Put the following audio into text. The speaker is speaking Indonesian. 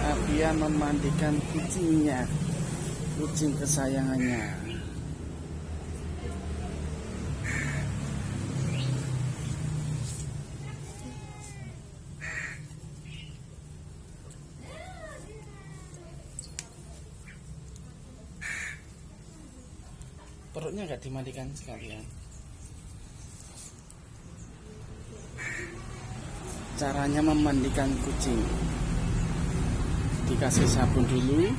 Abian memandikan kucingnya, kucing kesayangannya. Perutnya nggak dimandikan sekalian. Caranya memandikan kucing: dikasih sabun dulu,